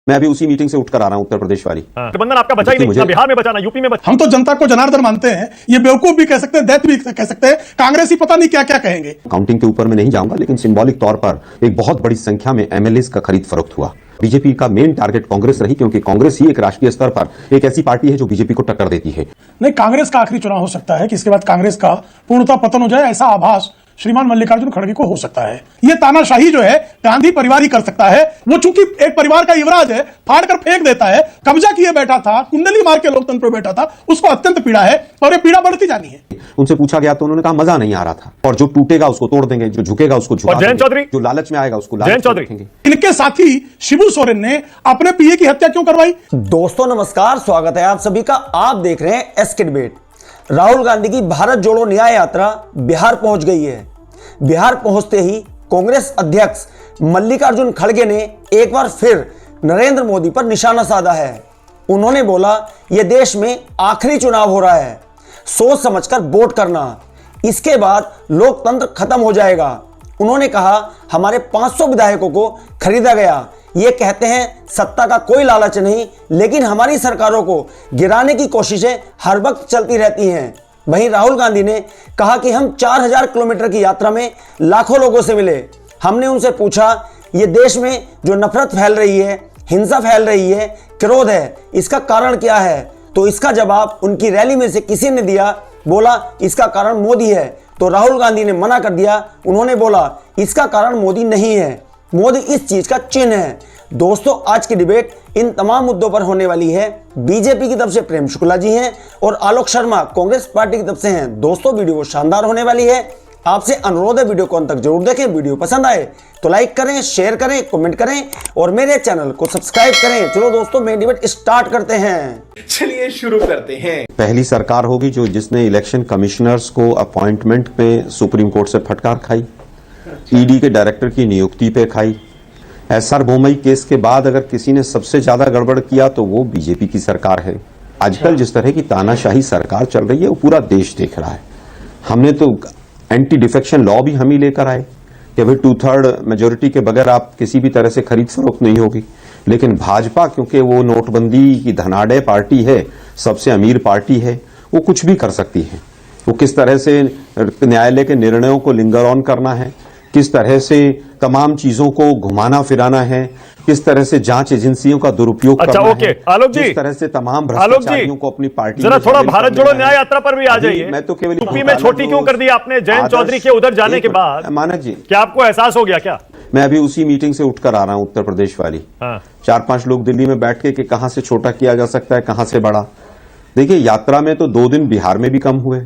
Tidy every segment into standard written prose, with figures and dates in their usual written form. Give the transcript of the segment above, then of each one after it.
मैं अभी उसी मीटिंग से उठकर आ रहा हूं, उत्तर प्रदेश वाली। गठबंधन आपका बचा ही नहीं, बिहार में बचा ना यूपी में बचा। हम तो जनता को जनार्दन मानते हैं, ये बेवकूफ भी कह सकते हैं, दैत्य भी कह सकते हैं, कांग्रेसी पता नहीं क्या क्या कहेंगे। काउंटिंग के ऊपर मैं नहीं जाऊंगा, लेकिन सिंबॉलिक तौर पर एक बहुत बड़ी संख्या में एमएलएस का खरीद फरोख्त हुआ। बीजेपी का मेन टारगेट कांग्रेस रही, क्योंकि कांग्रेस ही एक राष्ट्रीय स्तर पर एक ऐसी पार्टी है जो बीजेपी को टक्कर देती है। नहीं, कांग्रेस का आखिरी चुनाव हो सकता है कि इसके बाद कांग्रेस का पूर्णतः पतन हो जाए, ऐसा आभास श्रीमान मल्लिकार्जुन खड़गे को हो सकता है। ये तानाशाही जो है गांधी परिवार ही कर सकता है। वो चूंकि एक परिवार का युवराज है, फाड़ कर फेंक देता है, कब्जा किए बैठा था, कुंडली मार के लोकतंत्र पर बैठा था, उसको अत्यंत पीड़ा है और ये पीड़ा बढ़ती जानी है। उनसे पूछा गया तो उन्होंने कहा मजा नहीं आ रहा था, और जो टूटेगा उसको तोड़ देंगे, जो झुकेगा उसको झुका देंगे, जयंत चौधरी जो लालच में आएगा उसको जयंत चौधरी रखेंगे। इनके साथी शिबू सोरेन ने अपने पीए की हत्या क्यों करवाई? दोस्तों नमस्कार, स्वागत है आप सभी का। आप देख रहे हैं एसके डिबेट। राहुल गांधी की भारत जोड़ो न्याय यात्रा बिहार पहुंच गई है। बिहार पहुंचते ही कांग्रेस अध्यक्ष मल्लिकार्जुन खड़गे ने एक बार फिर नरेंद्र मोदी पर निशाना साधा है। उन्होंने बोला यह देश में आखिरी चुनाव हो रहा है, सोच समझकर वोट करना, इसके बाद लोकतंत्र खत्म हो जाएगा। उन्होंने कहा हमारे 500 विधायकों को खरीदा गया। ये कहते हैं सत्ता का कोई लालच नहीं, लेकिन हमारी सरकारों को गिराने की कोशिशें हर वक्त चलती रहती हैं। वहीं राहुल गांधी ने कहा कि हम 4000 किलोमीटर की यात्रा में लाखों लोगों से मिले। हमने उनसे पूछा ये देश में जो नफरत फैल रही है, हिंसा फैल रही है, क्रोध है, इसका कारण क्या है? तो इसका जवाब उनकी रैली में से किसी ने दिया, बोला इसका कारण मोदी है। तो राहुल गांधी ने मना कर दिया। उन्होंने बोला इसका कारण मोदी नहीं है, मोदी इस चीज का चिन्ह है। दोस्तों आज की डिबेट इन तमाम मुद्दों पर होने वाली है। बीजेपी की तरफ से प्रेम शुक्ला जी हैं और आलोक शर्मा कांग्रेस पार्टी की तरफ से हैं। दोस्तों वीडियो शानदार होने वाली है। आपसे अनुरोध है वीडियो को अंत तक जरूर देखें। वीडियो पसंद आए तो लाइक करें, शेयर करें, कमेंट करें और मेरे चैनल को सब्सक्राइब करें। चलो दोस्तों मेन डिबेट स्टार्ट करते हैं। चलिए शुरू करते हैं। पहली सरकार होगी जो जिसने इलेक्शन कमिश्नर्स को अपॉइंटमेंट पे सुप्रीम कोर्ट से फटकार खाई, ईडी के डायरेक्टर की नियुक्ति पे खाई। एसआर बोमई केस के बाद अगर किसी ने सबसे ज्यादा गड़बड़ किया तो वो बीजेपी की सरकार है। आजकल जिस तरह की तानाशाही सरकार चल रही है वो पूरा देश देख रहा है। हमने तो एंटी डिफेक्शन लॉ भी हम ही लेकर आए कि भाई 2/3 मेजोरिटी के बगैर आप किसी भी तरह से खरीद फरोख्त नहीं होगी। लेकिन भाजपा क्योंकि वो नोटबंदी की धनाढ्य पार्टी है, सबसे अमीर पार्टी है, वो कुछ भी कर सकती है। वो किस तरह से न्यायालय के निर्णयों को लिंगर ऑन करना है, किस तरह से तमाम चीजों को घुमाना फिराना है, किस तरह से जांच एजेंसियों का दुरुपयोग करना है, आलोक जी, किस तरह से तमाम भ्रष्टाचारियों को अपनी पार्टी जरा थोड़ा भारत जोड़ो न्याय यात्रा पर भी आ जाइए। मैं तो केवल यूपी में छोटी क्यों कर दी आपने जयंत चौधरी के उधर जाने के बाद? मानक जी, क्या आपको एहसास हो गया क्या? मैं अभी उसी मीटिंग से उठकर आ रहा हूं, उत्तर प्रदेश वाली। 4-5 लोग दिल्ली में बैठ के कि कहां से छोटा किया जा सकता है, कहां से बड़ा। देखिए यात्रा में तो 2 दिन बिहार में भी कम हुए,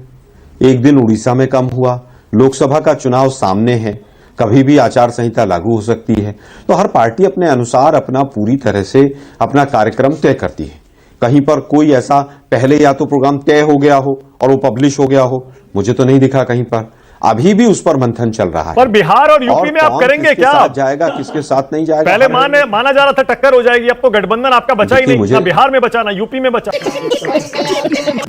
1 दिन उड़ीसा में कम हुआ। लोकसभा का चुनाव सामने है, कभी भी आचार संहिता लागू हो सकती है, तो हर पार्टी अपने अनुसार अपना पूरी तरह से अपना कार्यक्रम तय करती है। कहीं पर कोई ऐसा पहले या तो प्रोग्राम तय हो गया हो और वो पब्लिश हो गया हो, मुझे तो नहीं दिखा कहीं पर। अभी भी उस पर मंथन चल रहा है। पर बिहार और यूपी में आप करेंगे क्या? साथ जाएगा, किसके साथ नहीं जाएगा? पहले माना जा रहा था टक्कर हो जाएगी, अब तो गठबंधन आपका बचा ही नहीं, ना बिहार में बचा ना यूपी में बचा।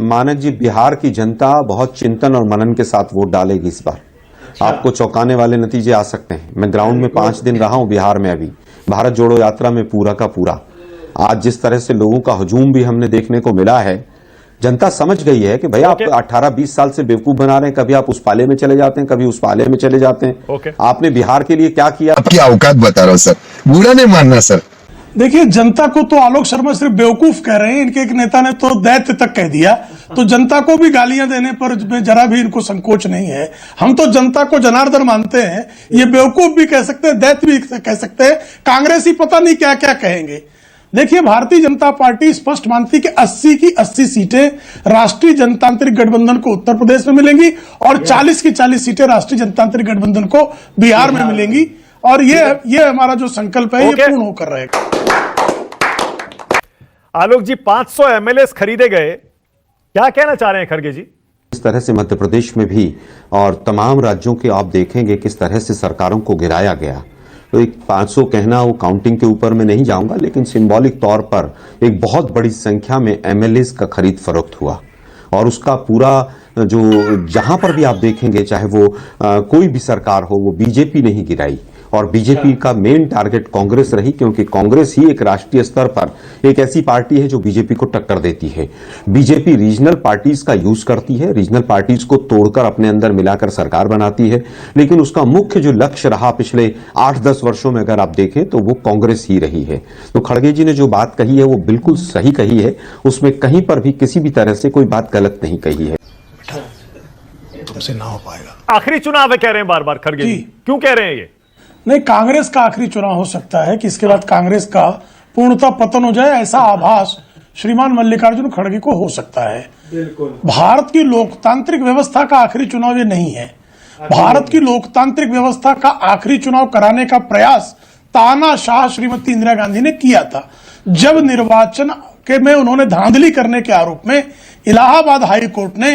मानक जी, बिहार की जनता बहुत चिंतन और मनन के साथ वोट डालेगी इस बार। आपको चौंकाने वाले नतीजे आ सकते हैं। मैं ग्राउंड में 5 दिन रहा हूं बिहार में। अभी भारत जोड़ो यात्रा में पूरा का पूरा आज जिस तरह से लोगों का हुजूम भी हमने देखने को मिला है, जनता समझ गई है कि भैया आप 18-20 साल से बेवकूफ बना रहे हैं। कभी आप उस पाले में चले जाते हैं, कभी उस पाले में चले जाते हैं। आपने बिहार के लिए क्या किया? आपकी औकात बता रहा हूं सर, बुरा नहीं मानना सर। देखिए जनता को तो आलोक शर्मा सिर्फ बेवकूफ कह रहे हैं, इनके एक नेता ने तो दैत्य तक कह दिया। तो जनता को भी गालियां देने पर जरा भी इनको संकोच नहीं है। हम तो जनता को जनार्दन मानते हैं, ये बेवकूफ भी कह सकते हैं, दैत्य भी कह सकते हैं, कांग्रेसी पता नहीं क्या क्या कहेंगे। देखिए भारतीय जनता पार्टी स्पष्ट मानती कि 80 की 80 सीटें राष्ट्रीय जनतांत्रिक गठबंधन को उत्तर प्रदेश में मिलेंगी और 40 की 40 सीटें राष्ट्रीय जनतांत्रिक गठबंधन को बिहार में मिलेंगी। और ये हमारा जो संकल्प है ये पूर्ण होकर रहेगा। आलोक जी, 500 एमएलए खरीदे गए, क्या कहना चाह रहे हैं खड़गे जी? इस तरह से मध्य प्रदेश में भी और तमाम राज्यों के आप देखेंगे किस तरह से सरकारों को गिराया गया। तो एक 500 कहना, वो काउंटिंग के ऊपर मैं नहीं जाऊंगा, लेकिन सिंबॉलिक तौर पर एक बहुत बड़ी संख्या में एमएलएस का खरीद फरोख्त हुआ। और उसका पूरा जो जहां पर भी आप देखेंगे, चाहे वो कोई भी सरकार हो, वो बीजेपी नहीं गिराई, और बीजेपी का मेन टारगेट कांग्रेस रही, क्योंकि कांग्रेस ही एक राष्ट्रीय स्तर पर एक ऐसी पार्टी है जो बीजेपी को टक्कर देती है। बीजेपी रीजनल पार्टीज का यूज करती है, रीजनल पार्टीज को तोड़कर अपने अंदर मिलाकर सरकार बनाती है, लेकिन उसका मुख्य जो लक्ष्य रहा पिछले 8-10 वर्षों में अगर आप देखें तो वो कांग्रेस ही रही है। तो खड़गे जी ने जो बात कही है वो बिल्कुल सही कही है, उसमें कहीं पर भी किसी भी तरह से कोई बात गलत नहीं कही है। तुमसे ना हो पाएगा। आखिरी चुनाव है कह रहे हैं बार बार खड़गे जी, क्यों कह रहे हैं ये? नहीं, कांग्रेस का आखिरी चुनाव हो सकता है कि इसके बाद कांग्रेस का पूर्णतः पतन हो जाए, ऐसा आभास श्रीमान मल्लिकार्जुन खड़गे को हो सकता है। भारत की लोकतांत्रिक व्यवस्था का आखिरी चुनाव ये नहीं है। भारत की लोकतांत्रिक व्यवस्था का आखिरी चुनाव कराने का प्रयास तानाशाह श्रीमती इंदिरा गांधी ने किया था, जब निर्वाचन के में उन्होंने धांधली करने के आरोप में इलाहाबाद हाई कोर्ट ने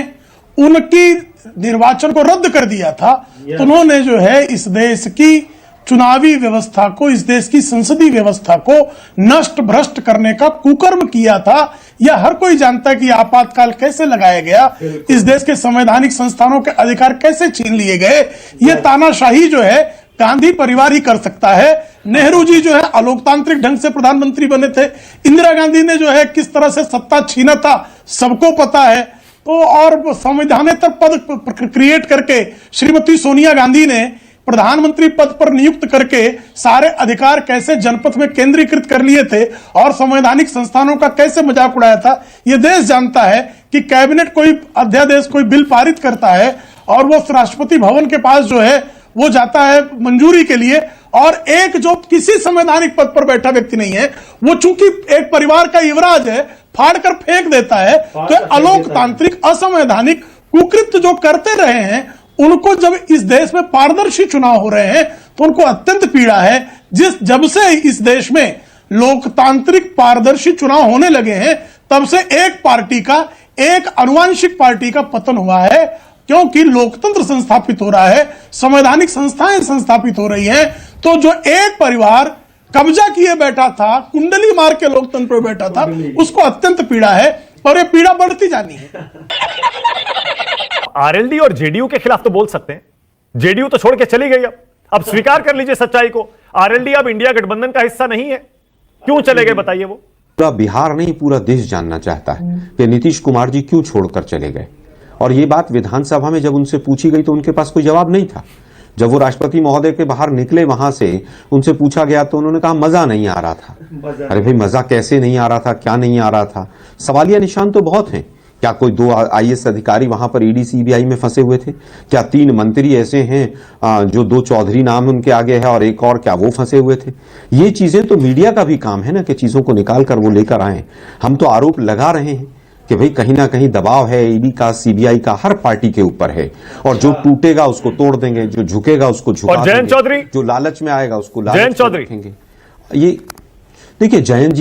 उनकी निर्वाचन को रद्द कर दिया था। तो उन्होंने जो है इस देश की चुनावी व्यवस्था को, इस देश की संसदीय व्यवस्था को नष्ट भ्रष्ट करने का कुकर्म किया था। यह हर कोई जानता है कि आपातकाल कैसे लगाया गया, इस देश के संवैधानिक संस्थानों के अधिकार कैसे छीन लिए गए। यह तानाशाही जो है गांधी परिवार ही कर सकता है। नेहरू जी जो है अलोकतांत्रिक ढंग से प्रधानमंत्री बने थे। इंदिरा गांधी ने जो है किस तरह से सत्ता छीना था सबको पता है। तो और संवैधानेतर पद क्रिएट करके श्रीमती सोनिया गांधी ने प्रधानमंत्री पद पर नियुक्त करके सारे अधिकार कैसे जनपथ में केंद्रीकृत कर लिए थे और संवैधानिक संस्थानों का कैसे मजाक उड़ाया था। यह देश जानता है कि कैबिनेट कोई अध्यादेश, कोई बिल पारित करता है और वो राष्ट्रपति भवन के पास जो है वो जाता है मंजूरी के लिए, और एक जो किसी संवैधानिक पद पर बैठा व्यक्ति नहीं है, वो चूंकि एक परिवार का युवराज है, फाड़ कर फेंक देता है। तो अलोकतांत्रिक, असंवैधानिक कुकृत्य जो करते रहे हैं, उनको जब इस देश में पारदर्शी चुनाव हो रहे हैं तो उनको अत्यंत पीड़ा है। जब से इस देश में लोकतांत्रिक पारदर्शी चुनाव होने लगे हैं, तब से एक पार्टी का, एक आनुवंशिक पार्टी का पतन हुआ है, क्योंकि लोकतंत्र संस्थापित हो रहा है, संवैधानिक संस्थाएं संस्थापित हो रही हैं। तो जो एक परिवार कब्जा किए बैठा था, कुंडली मार के लोकतंत्र पर बैठा था, उसको अत्यंत पीड़ा है और ये पीड़ा बढ़ती जानी है। आरएलडी और जेडीयू के खिलाफ तो बोल सकते हैं, जेडीयू तो छोड़ के चली गई। अब स्वीकार कर लीजिए सच्चाई को, आरएलडी अब इंडिया गठबंधन का हिस्सा नहीं है। क्यों चले गए बताइए? वो पूरा बिहार नहीं, पूरा देश जानना चाहता है कि नीतीश कुमार जी क्यों छोड़कर चले गए। और ये बात विधानसभा में जब उनसे पूछी गई तो उनके पास कोई जवाब नहीं था। जब वो राष्ट्रपति महोदय के बाहर निकले वहां से, उनसे पूछा गया तो उन्होंने कहा मजा नहीं आ रहा था। अरे भाई, मजा कैसे नहीं आ रहा था, क्या नहीं आ रहा था? सवालिया निशान तो बहुत हैं। क्या कोई 2 आईएएस अधिकारी वहां पर ईडी सीबीआई में फंसे हुए थे? क्या 3 मंत्री ऐसे हैं जो 2 चौधरी नाम उनके आगे है और एक और, क्या वो फंसे हुए थे? ये चीजें तो मीडिया का भी काम है ना कि चीजों को निकाल कर वो लेकर आए। हम तो आरोप लगा रहे हैं कि भाई कहीं ना कहीं दबाव है ईडी का, सीबीआई का, हर पार्टी के ऊपर है, और जो टूटेगा उसको तोड़ देंगे, जो झुकेगा उसको झुका देंगे, जयंत चौधरी जो लालच में आएगा उसको जयंत चौधरी रखेंगे। ये देखिए, जयंत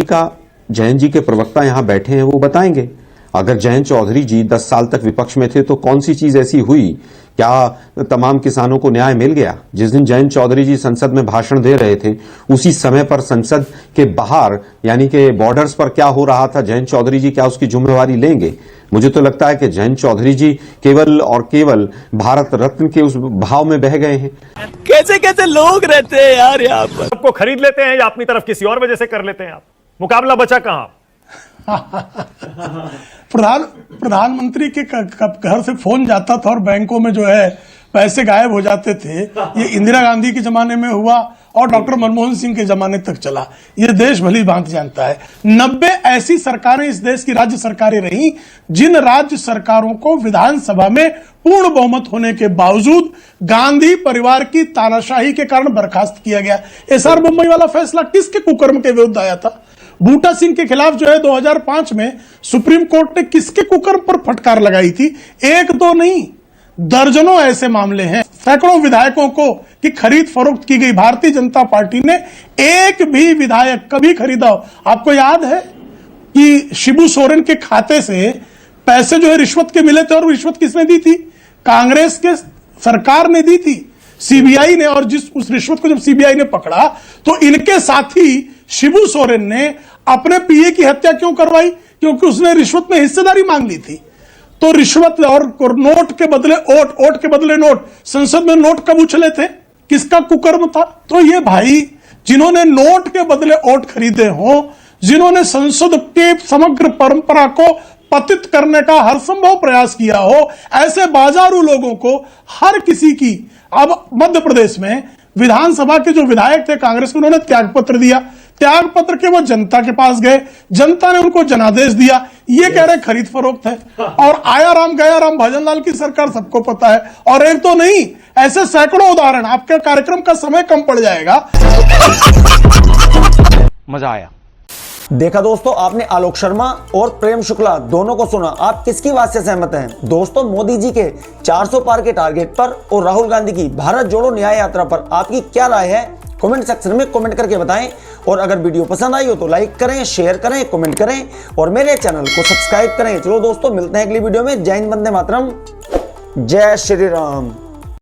जी के प्रवक्ता यहां बैठे हैं, वो बताएंगे। अगर जयंत चौधरी जी 10 साल तक विपक्ष में थे तो कौन सी चीज ऐसी हुई, क्या तमाम किसानों को न्याय मिल गया? जिस दिन जयंत चौधरी जी संसद में भाषण दे रहे थे, उसी समय पर संसद के बाहर यानी कि बॉर्डर्स पर क्या हो रहा था, जयंत चौधरी जी क्या उसकी जिम्मेवारी लेंगे? मुझे तो लगता है कि जयंत चौधरी जी केवल और केवल भारत रत्न के उस भाव में बह गए हैं। कैसे कैसे लोग रहते हैं यार यहाँ पर। आपको खरीद लेते हैं या अपनी तरफ किसी और वजह से कर लेते हैं आप? मुकाबला बचा कहां? प्रधानमंत्री के घर से फोन जाता था और बैंकों में जो है पैसे गायब हो जाते थे। ये इंदिरा गांधी के जमाने में हुआ और डॉक्टर मनमोहन सिंह के जमाने तक चला। ये देश भली भांति जानता है। 90 ऐसी सरकारें इस देश की राज्य सरकारें रही जिन राज्य सरकारों को विधानसभा में पूर्ण बहुमत होने के बावजूद गांधी परिवार की तानाशाही के कारण बर्खास्त किया गया। एसआर बम्बई वाला फैसला किसके कुकर्म के विरुद्ध आया था? बूटा सिंह के खिलाफ जो है 2005 में सुप्रीम कोर्ट ने किसके कुकर्म पर फटकार लगाई थी? 1-2 नहीं, दर्जनों ऐसे मामले हैं। सैकड़ों विधायकों को की खरीद फरोख्त की गई। भारतीय जनता पार्टी ने एक भी विधायक कभी खरीदा हो? आपको याद है कि शिबू सोरेन के खाते से पैसे जो है रिश्वत के मिले थे, और रिश्वत किसने दी थी? कांग्रेस के सरकार ने दी थी, सीबीआई ने। और उस रिश्वत को जब सीबीआई ने पकड़ा तो इनके साथी शिबू सोरेन ने अपने पीए की हत्या क्यों करवाई? क्योंकि उसने रिश्वत में हिस्सेदारी मांग ली थी। तो रिश्वत और नोट के बदले ओट, ओट के बदले नोट, संसद में नोट कब उछले थे? किसका कुकर्म था? तो ये भाई जिन्होंने नोट के बदले वोट खरीदे हो, जिन्होंने संसद के समग्र परंपरा को पतित करने का हर संभव प्रयास किया हो, ऐसे बाजारू लोगों को हर किसी की, अब मध्य प्रदेश में विधानसभा के जो विधायक थे कांग्रेस के, उन्होंने त्याग पत्र दिया। त्याग पत्र के वो जनता के पास गए, जनता ने उनको जनादेश दिया। ये कह रहे खरीद फरोख्त है। और आया राम गया राम, भजनलाल की सरकार सबको पता है। और एक तो नहीं, ऐसे सैकड़ों उदाहरण। आपके कार्यक्रम का समय कम पड़ जाएगा। मजा आया। देखा दोस्तों, आपने आलोक शर्मा और प्रेम शुक्ला दोनों को सुना। आप किसकी बात से सहमत हैं? दोस्तों, मोदी जी के 400 पार के टारगेट पर और राहुल गांधी की भारत जोड़ो न्याय यात्रा पर आपकी क्या राय है? कमेंट सेक्शन में कमेंट करके बताएं। और अगर वीडियो पसंद आई हो तो लाइक करें, शेयर करें, कमेंट करें और मेरे चैनल को सब्सक्राइब करें। चलो दोस्तों, मिलते हैं अगली वीडियो में। जय हिंद, वंदे मातरम, जय श्री राम।